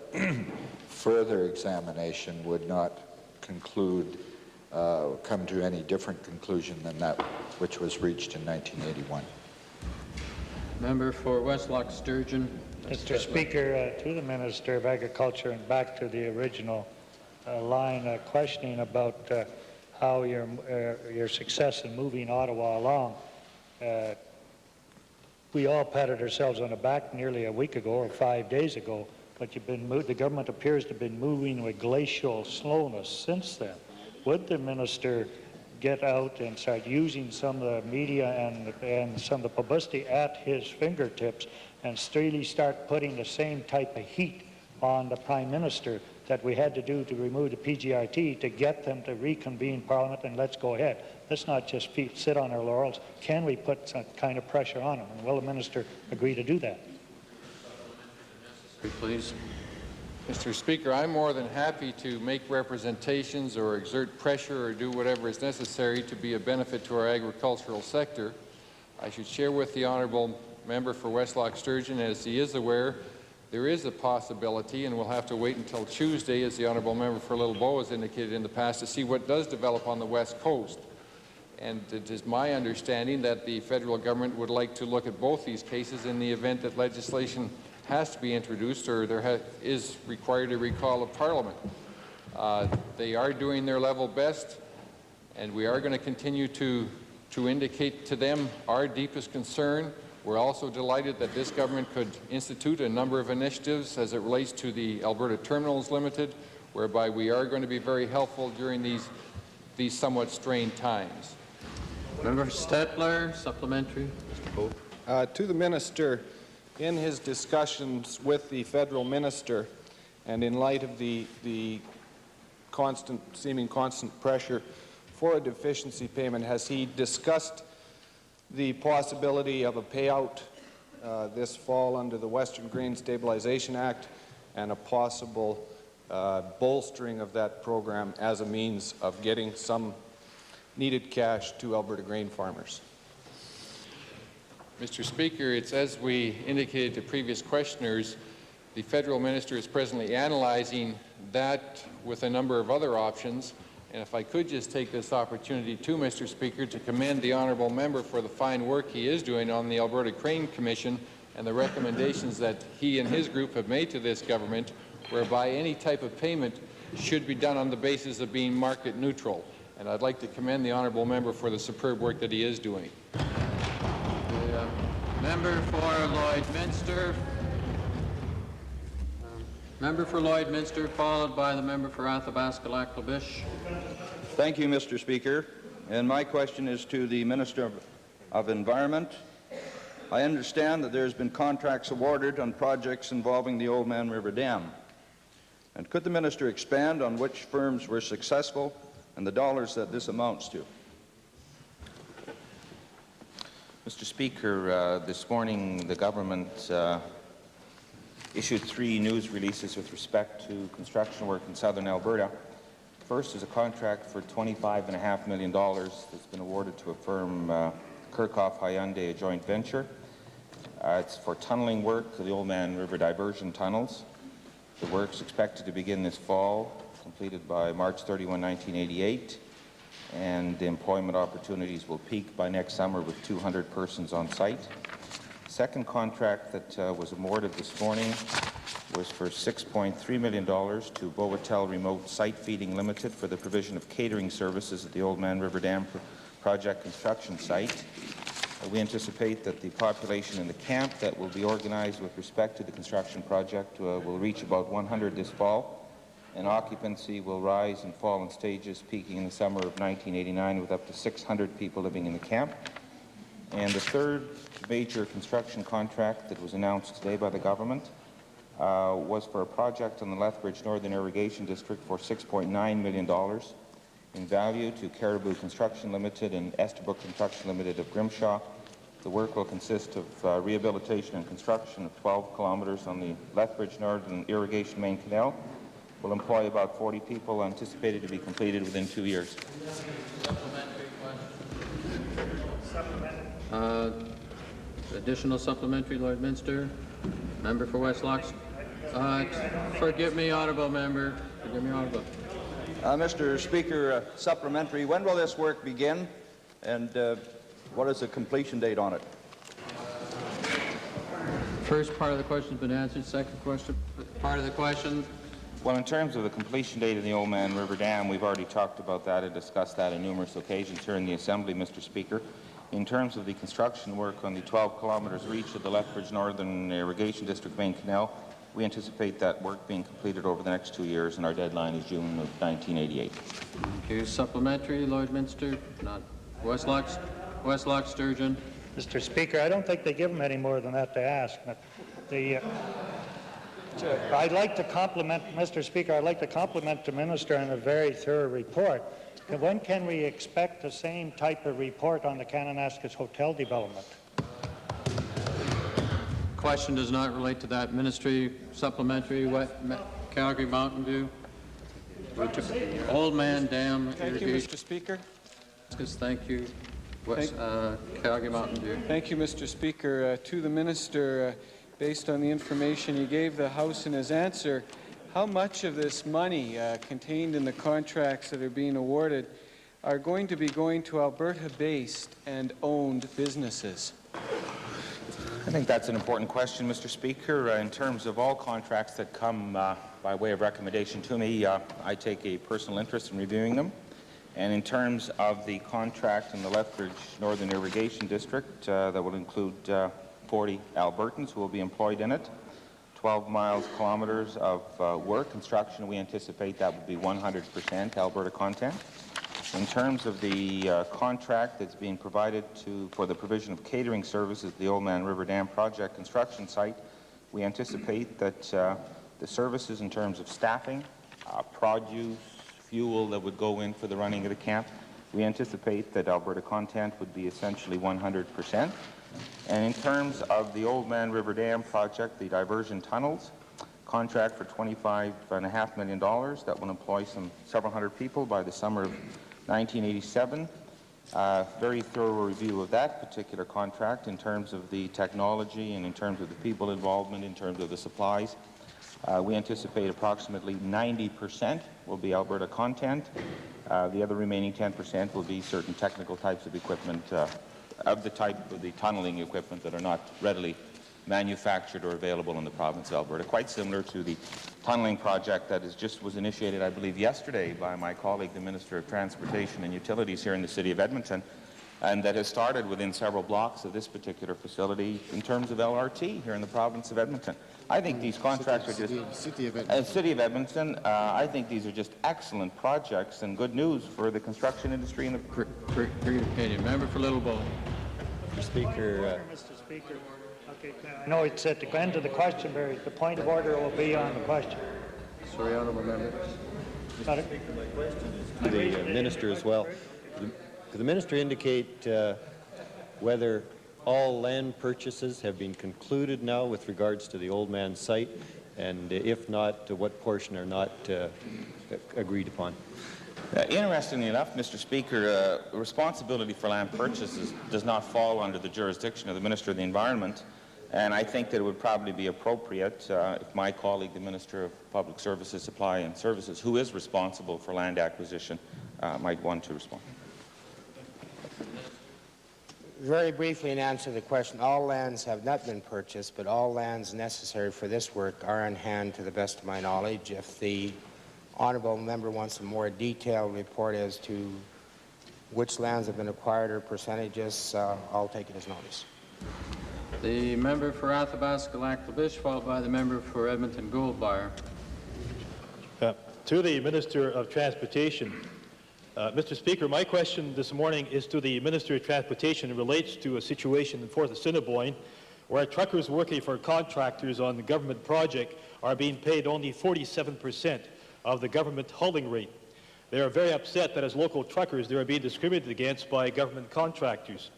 further examination would not conclude, come to any different conclusion than that which was reached in 1981. Member for Westlock Sturgeon. Mr. Speaker, to the Minister of Agriculture and back to the original line questioning about how your success in moving Ottawa along. We all patted ourselves on the back nearly a week ago or 5 days ago, but the government appears to have been moving with glacial slowness since then. Would the minister get out and start using some of the media and some of the publicity at his fingertips and really start putting the same type of heat on the Prime Minister that we had to do to remove the PGRT to get them to reconvene Parliament and let's go ahead? Let's not just sit on our laurels. Can we put some kind of pressure on him? And will the minister agree to do that? Please. Mr. Speaker, I'm more than happy to make representations or exert pressure or do whatever is necessary to be a benefit to our agricultural sector. I should share with the honourable member for Westlock Sturgeon, as he is aware, there is a possibility, and we'll have to wait until Tuesday, as the honourable member for Little Bow has indicated in the past, to see what does develop on the West Coast. And it is my understanding that the federal government would like to look at both these cases in the event that legislation has to be introduced or there is required a recall of Parliament. They are doing their level best, and we are going to continue to indicate to them our deepest concern. We're also delighted that this government could institute a number of initiatives as it relates to the Alberta Terminals Limited, whereby we are going to be very helpful during these somewhat strained times. Member Stettler, supplementary. Mr. Pope. To the Minister, in his discussions with the federal minister and in light of the seeming constant pressure for a deficiency payment, has he discussed the possibility of a payout this fall under the Western Grain Stabilization Act and a possible bolstering of that program as a means of getting some needed cash to Alberta grain farmers? Mr. Speaker, it's as we indicated to previous questioners, the federal minister is presently analyzing that with a number of other options. And if I could just take this opportunity too, Mr. Speaker, to commend the honourable member for the fine work he is doing on the Alberta Grain Commission and the recommendations that he and his group have made to this government, whereby any type of payment should be done on the basis of being market neutral. And I'd like to commend the honourable member for the superb work that he is doing. Member for Lloydminster. Member for Lloydminster, followed by the member for Athabasca-Lac-La-Biche. Thank you, Mr. Speaker. And my question is to the Minister of Environment. I understand that there's been contracts awarded on projects involving the Old Man River Dam. And could the Minister expand on which firms were successful and the dollars that this amounts to? Mr. Speaker, this morning the government issued 3 news releases with respect to construction work in southern Alberta. First is a contract for $25.5 million that's been awarded to a firm, Kirchhoff Hyundai, a joint venture. It's for tunneling work to the Old Man River diversion tunnels. The work's expected to begin this fall, completed by March 31, 1988. And the employment opportunities will peak by next summer with 200 persons on site. Second contract that was awarded this morning was for $6.3 million to Boatel Remote Site Feeding Limited for the provision of catering services at the Old Man River Dam project construction site. We anticipate that the population in the camp that will be organized with respect to the construction project will reach about 100 this fall. and occupancy will rise and fall in stages, peaking in the summer of 1989 with up to 600 people living in the camp. And the third major construction contract that was announced today by the government was for a project on the Lethbridge Northern Irrigation District for $6.9 million in value to Caribou Construction Limited and Esterbrook Construction Limited of Grimshaw. The work will consist of rehabilitation and construction of 12 kilometers on the Lethbridge Northern Irrigation Main Canal. Will employ about 40 people, anticipated to be completed within 2 years. Additional supplementary, Lord Minster. Member for West Loch. Forgive me, honourable member. Forgive me, honourable. Mr. Speaker, supplementary, when will this work begin, and what is the completion date on it? First part of the question has been answered. Second question, part of the question. Well, in terms of the completion date of the Old Man River Dam, we've already talked about that and discussed that on numerous occasions here in the Assembly, Mr. Speaker. In terms of the construction work on the 12 kilometres reach of the Lethbridge Northern Irrigation District Main Canal, we anticipate that work being completed over the next 2 years, and our deadline is June of 1988. Thank you. Supplementary, Lord Minster. Not West Loch Sturgeon. Mr. Speaker, I don't think they give them any more than that to ask. But I'd like to compliment, Mr. Speaker, I'd like to compliment the Minister on a very thorough report. When can we expect the same type of report on the Kananaskis Hotel development? Question does not relate to that. Ministry, supplementary, Calgary Mountain View. Old Man Dam. Thank you, Mr. Speaker. Thank you. Calgary Mountain View. Thank you, Mr. Speaker. To the Minister, based on the information he gave the House in his answer, how much of this money contained in the contracts that are being awarded are going to be going to Alberta-based and owned businesses? I think that's an important question, Mr. Speaker. In terms of all contracts that come by way of recommendation to me, I take a personal interest in reviewing them. And in terms of the contract in the Lethbridge Northern Irrigation District, that will include 40 Albertans who will be employed in it, 12 kilometers of work, construction, we anticipate that will be 100% Alberta content. In terms of the contract that's being provided for the provision of catering services at the Old Man River Dam project construction site, we anticipate that the services in terms of staffing, produce, fuel that would go in for the running of the camp, we anticipate that Alberta content would be essentially 100%. And in terms of the Old Man River Dam project, the diversion tunnels, contract for $25.5 million that will employ several hundred people by the summer of 1987. Very thorough review of that particular contract in terms of the technology and in terms of the people involvement, in terms of the supplies. We anticipate approximately 90% will be Alberta content. The other remaining 10% will be certain technical types of equipment of the type of the tunneling equipment that are not readily manufactured or available in the province of Alberta, quite similar to the tunneling project that was initiated, I believe, yesterday by my colleague, the Minister of Transportation and Utilities here in the City of Edmonton, and that has started within several blocks of this particular facility in terms of LRT here in the province of Edmonton. I think these contracts are just... City of Edmonton. I think these are just excellent projects and good news for the construction industry. And Great opinion. Member for Little Bow. Mr. Speaker. Mr. Speaker. Okay, I know it's at the end of the question, but the point of order will be on the question. Sorry, honourable member. Mr. Speaker, my question is to the Minister as well. Could the Minister indicate whether all land purchases have been concluded now with regards to the Old Man site, and if not, what portion are not agreed upon? Interestingly enough, Mr. Speaker, responsibility for land purchases does not fall under the jurisdiction of the Minister of the Environment, and I think that it would probably be appropriate if my colleague, the Minister of Public Services, Supply and Services, who is responsible for land acquisition, might want to respond. Very briefly in answer to the question, all lands have not been purchased, but all lands necessary for this work are on hand to the best of my knowledge. If the honourable member wants a more detailed report as to which lands have been acquired or percentages, I'll take it as notice. The member for Athabasca Lac La Biche, followed by the member for Edmonton Goldbar. To the Minister of Transportation. Mr. Speaker, my question this morning is to the Minister of Transportation. It relates to a situation in Fort Assiniboine where truckers working for contractors on the government project are being paid only 47% of the government hauling rate. They are very upset that as local truckers they are being discriminated against by government contractors.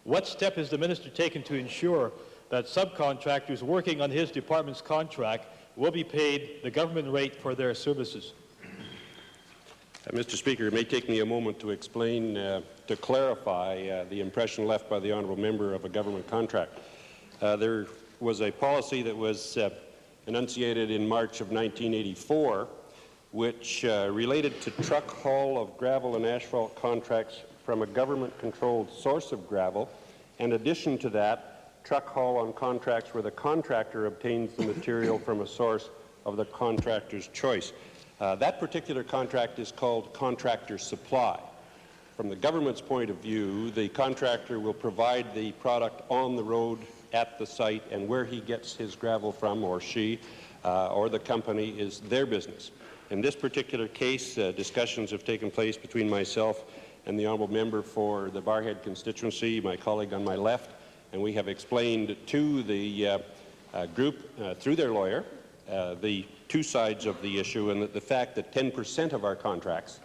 What step is the minister taking to ensure that subcontractors working on his department's contract will be paid the government rate for their services? Mr. Speaker, it may take me a moment to explain, to clarify the impression left by the honourable member of a government contract. There was a policy that was enunciated in March of 1984 which related to truck haul of gravel and asphalt contracts from a government-controlled source of gravel. In addition to that, truck haul on contracts where the contractor obtains the material from a source of the contractor's choice. That particular contract is called contractor supply. From the government's point of view, the contractor will provide the product on the road at the site, and where he gets his gravel from, or she, or the company, is their business. In this particular case, discussions have taken place between myself and the honourable member for the Barrhead constituency, my colleague on my left, and we have explained to the group, through their lawyer, the two sides of the issue, and that the fact that 10% of our contracts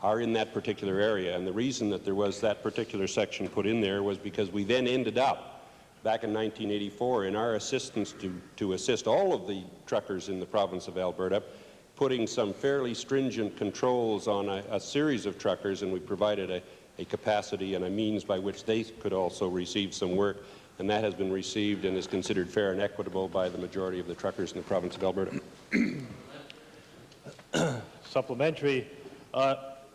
are in that particular area. And the reason that there was that particular section put in there was because we then ended up, back in 1984, in our assistance to assist all of the truckers in the province of Alberta, putting some fairly stringent controls on a series of truckers, and we provided a capacity and a means by which they could also receive some work, and that has been received and is considered fair and equitable by the majority of the truckers in the province of Alberta. Supplementary.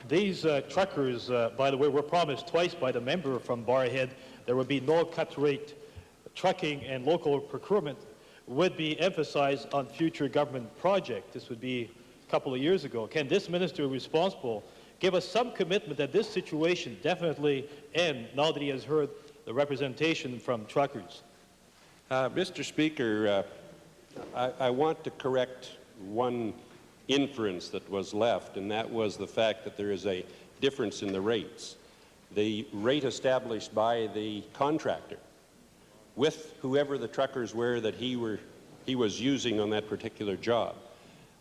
These truckers, by the way, were promised twice by the member from Barrhead there would be no cut rate. Trucking and local procurement would be emphasized on future government projects. This would be a couple of years ago. Can this minister responsible give us some commitment that this situation definitely end now that he has heard the representation from truckers? Mr. Speaker, I want to correct one inference that was left, and that was the fact that there is a difference in the rates. The rate established by the contractor with whoever the truckers were that he was using on that particular job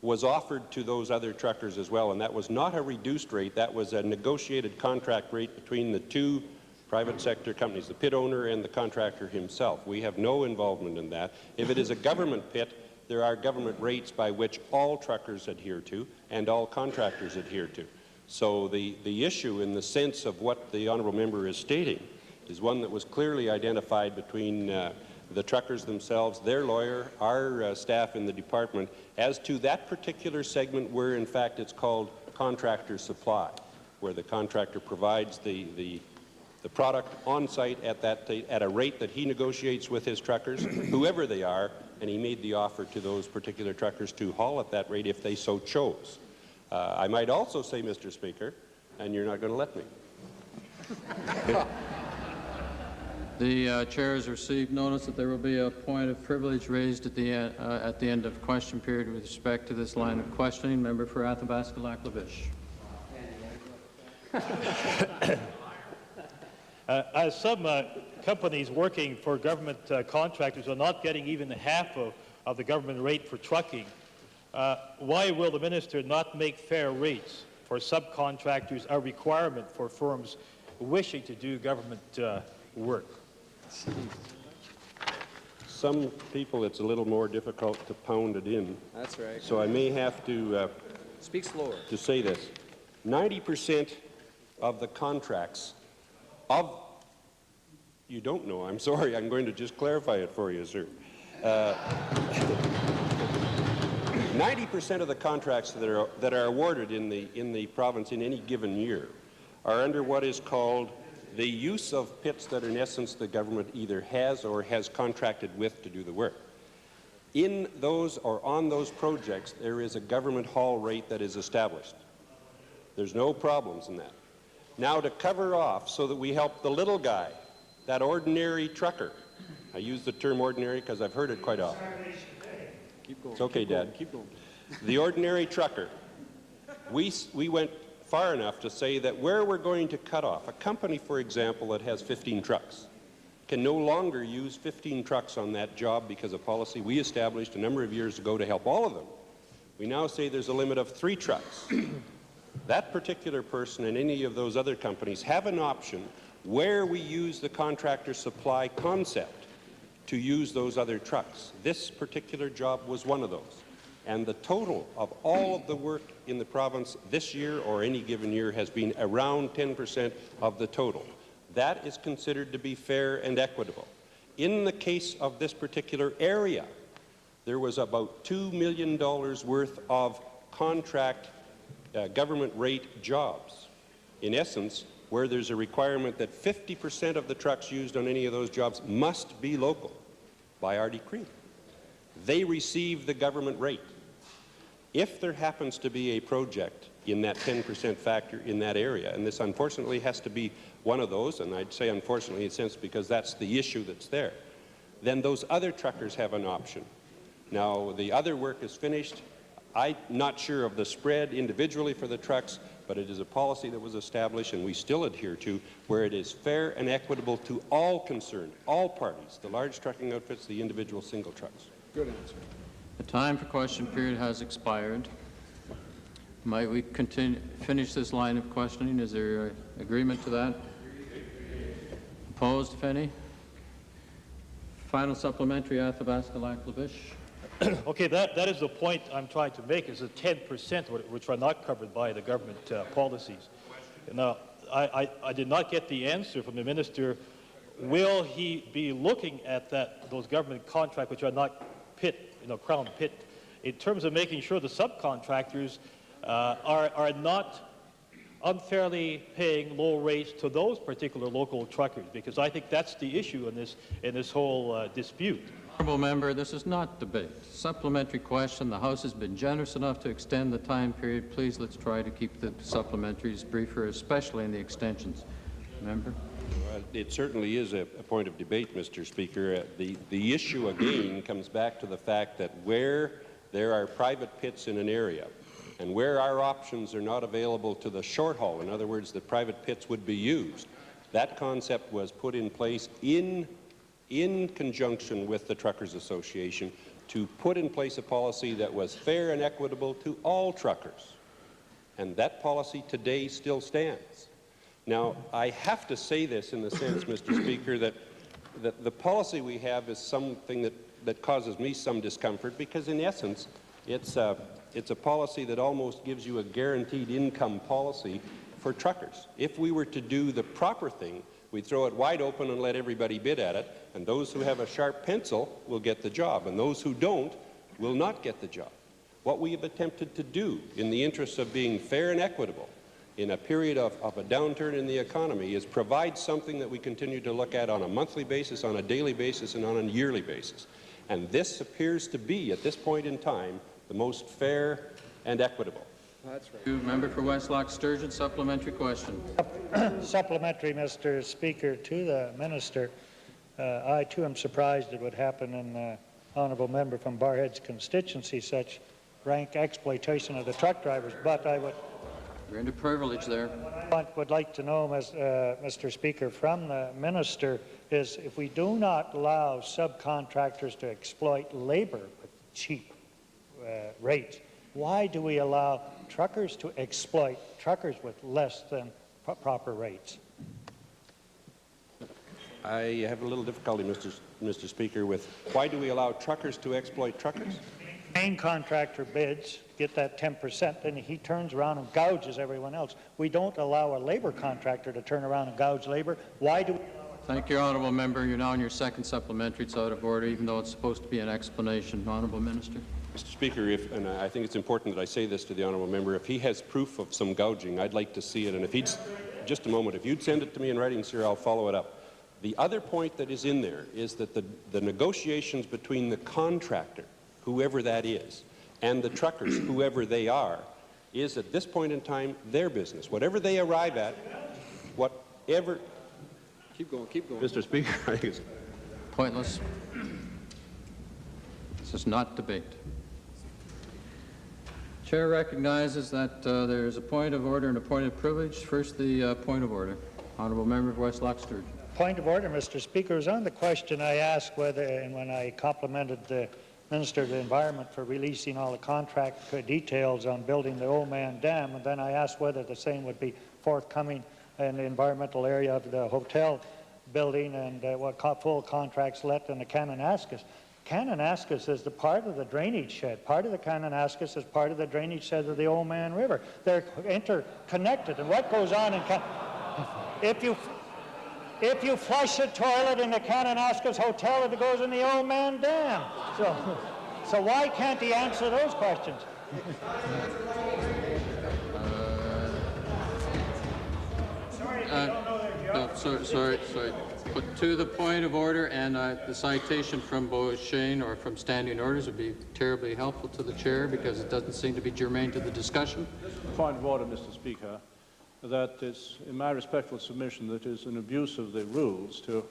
was offered to those other truckers as well, and that was not a reduced rate. That was a negotiated contract rate between the two private sector companies, the pit owner and the contractor himself. We have no involvement in that. If it is a government pit, there are government rates by which all truckers adhere to and all contractors adhere to. So the issue, in the sense of what the honourable member is stating, is one that was clearly identified between the truckers themselves, their lawyer, our staff in the department, as to that particular segment where, in fact, it's called contractor supply, where the contractor provides the product on site at a rate that he negotiates with his truckers, whoever they are, and he made the offer to those particular truckers to haul at that rate if they so chose. I might also say, Mr. Speaker, and you're not going to let me. The chair has received notice that there will be a point of privilege raised at the end of question period with respect to this line of questioning. Member for Athabasca-Lac-La-Biche. As some companies working for government contractors are not getting even half of the government rate for trucking, why will the minister not make fair rates for subcontractors a requirement for firms wishing to do government work? Some people, it's a little more difficult to pound it in. That's right. So I may have to speak slower to say this. 90% of the contracts of, you don't know, I'm sorry, I'm going to just clarify it for you, sir. 90% of the contracts that are awarded in the province in any given year are under what is called the use of pits that, in essence, the government either has or has contracted with to do the work. In those or on those projects, there is a government haul rate that is established. There's no problems in that. Now, to cover off so that we help the little guy, that ordinary trucker, I use the term ordinary because I've heard it quite often. Keep going. It's okay, keep going, Dad. Keep going. The ordinary trucker we went far enough to say that where we're going to cut off, a company, for example, that has 15 trucks, can no longer use 15 trucks on that job because of policy we established a number of years ago to help all of them. We now say there's a limit of 3 trucks. That particular person and any of those other companies have an option where we use the contractor supply concept to use those other trucks. This particular job was one of those. And the total of all of the work in the province this year or any given year has been around 10% of the total. That is considered to be fair and equitable. In the case of this particular area, there was about $2 million worth of contract government rate jobs. In essence, where there's a requirement that 50% of the trucks used on any of those jobs must be local by our decree. They receive the government rate. If there happens to be a project in that 10% factor in that area, and this unfortunately has to be one of those, and I'd say unfortunately in a sense because that's the issue that's there, then those other truckers have an option. Now, the other work is finished. I'm not sure of the spread individually for the trucks, but it is a policy that was established and we still adhere to, where it is fair and equitable to all concerned, all parties, the large trucking outfits, the individual single trucks. Good answer. The time for question period has expired. Might we finish this line of questioning? Is there agreement to that? Opposed, if any? Final supplementary, Athabasca Lac-La Biche. Okay, that is the point I'm trying to make, is the 10% which are not covered by the government policies. Now, I did not get the answer from the minister. Will he be looking at those government contracts which are not Crown pit, in terms of making sure the subcontractors are not unfairly paying low rates to those particular local truckers? Because I think that's the issue in this whole dispute. Honourable member, this is not debate. Supplementary question. The House has been generous enough to extend the time period. Please, let's try to keep the supplementaries briefer, especially in the extensions. Member? Well, it certainly is a point of debate, Mr. Speaker. The issue again comes back to the fact that where there are private pits in an area and where our options are not available to the short haul, in other words, the private pits would be used, that concept was put in place in conjunction with the Truckers Association to put in place a policy that was fair and equitable to all truckers. And that policy today still stands. Now, I have to say this in the sense, Mr. Speaker, that the policy we have is something that causes me some discomfort because, in essence, it's a policy that almost gives you a guaranteed income policy for truckers. If we were to do the proper thing, we'd throw it wide open and let everybody bid at it, and those who have a sharp pencil will get the job, and those who don't will not get the job. What we have attempted to do in the interest of being fair and equitable in a period of a downturn in the economy is provide something that we continue to look at on a monthly basis, on a daily basis, and on a yearly basis. And this appears to be, at this point in time, the most fair and equitable. That's right. Member for West Loch Sturgeon, supplementary question. Supplementary, Mr. Speaker, to the minister. I, too, am surprised it would happen in the honourable member from Barhead's constituency, such rank exploitation of the truck drivers, but I would... You're into privilege there. What I would like to know, Mr. Speaker, from the minister is if we do not allow subcontractors to exploit labour with cheap rates, why do we allow truckers to exploit truckers with less than proper rates? I have a little difficulty, Mr. Speaker, with why do we allow truckers to exploit truckers? Main contractor bids, get that 10%, then he turns around and gouges everyone else. We don't allow a labor contractor to turn around and gouge labor. Why do we? Thank you, honourable member. You're now in your second supplementary. It's out of order, even though it's supposed to be an explanation. Honourable minister. Mr. Speaker, and I think it's important that I say this to the honourable member, if he has proof of some gouging, I'd like to see it. And if he'd, just a moment, if you'd send it to me in writing, sir, I'll follow it up. The other point that is in there is that the negotiations between the contractor, whoever that is, and the truckers, whoever they are, is at this point in time their business. Whatever they arrive at, whatever... Keep going, keep going. Mr. Speaker, I think it's... Pointless. This is not debate. Chair recognizes that there is a point of order and a point of privilege. First, the point of order. Honourable Member of West Loch Sturgeon. Point of order, Mr. Speaker. It was on the question I asked whether, and when I complimented the Minister of the Environment for releasing all the contract details on building the Old Man Dam, and then I asked whether the same would be forthcoming in the environmental area of the hotel building and what full contracts let in the Kananaskis. Kananaskis is the part of the drainage shed. Part of the Kananaskis is part of the drainage shed of the Old Man River. They're interconnected. And what goes on in if you flush a toilet in the Kananaskis Hotel, it goes in the Old Man Dam. So why can't he answer those questions? Sorry. But to the point of order, and the citation from Beauchesne or from standing orders would be terribly helpful to the chair because it doesn't seem to be germane to the discussion. Point of order, Mr. Speaker, that it's, in my respectful submission, that it is an abuse of the rules to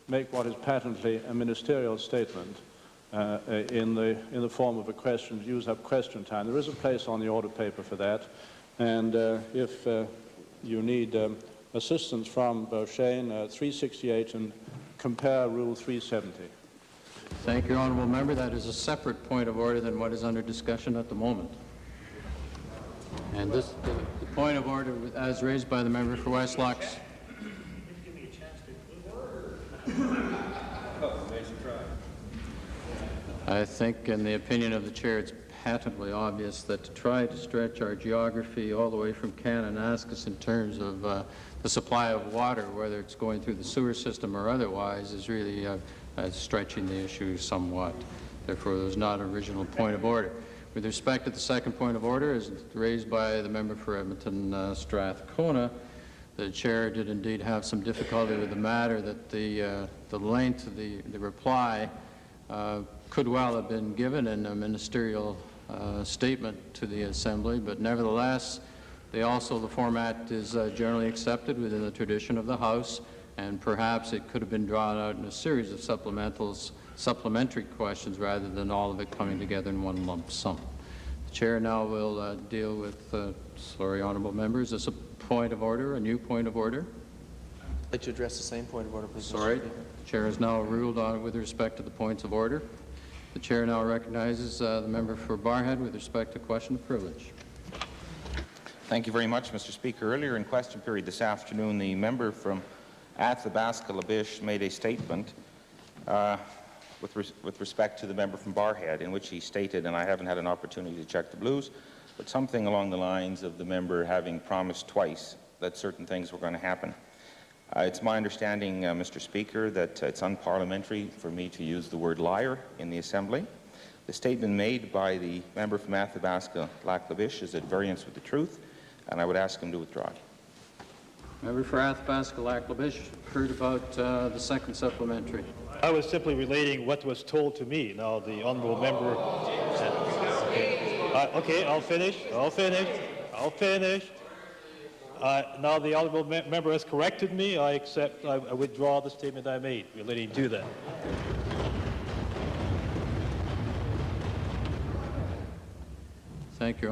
make what is patently a ministerial statement in the form of a question, use up question time. There is a place on the order paper for that, and if you need assistance from Beauchesne, 368, and compare Rule 370. Thank you, Honourable Member. That is a separate point of order than what is under discussion at the moment. And this, the point of order as raised by the member for West Loch. I think, in the opinion of the chair, it's patently obvious that to try to stretch our geography all the way from Kananaskis in terms of the supply of water, whether it's going through the sewer system or otherwise, is really stretching the issue somewhat. Therefore, there's not an original point of order. With respect to the second point of order, as raised by the member for Edmonton Strathcona, the chair did indeed have some difficulty with the matter that the length of the reply could well have been given in a ministerial statement to the Assembly, but nevertheless, the format is generally accepted within the tradition of the House, and perhaps it could have been drawn out in a series of supplementary questions rather than all of it coming together in one lump sum. The chair now will deal with, sorry, honourable members, is a point of order, a new point of order. I'd like to address the same point of order, please. Sorry, the chair has now ruled on with respect to the points of order. The chair now recognizes the member for Barrhead with respect to question of privilege. Thank you very much, Mr. Speaker. Earlier in question period this afternoon, the member from Athabasca-Labish made a statement with respect to the member from Barrhead, in which he stated, and I haven't had an opportunity to check the blues, but something along the lines of the member having promised twice that certain things were going to happen. It's my understanding, Mr. Speaker, that it's unparliamentary for me to use the word liar in the Assembly. The statement made by the member from Athabasca-Labish is at variance with the truth, and I would ask him to withdraw it. Member for Athabasca-Labish heard about the second supplementary. I was simply relating what was told to me. Now, the honourable member... Okay, I'll finish. Now the honourable member has corrected me. I withdraw the statement I made relating to that. Thank you.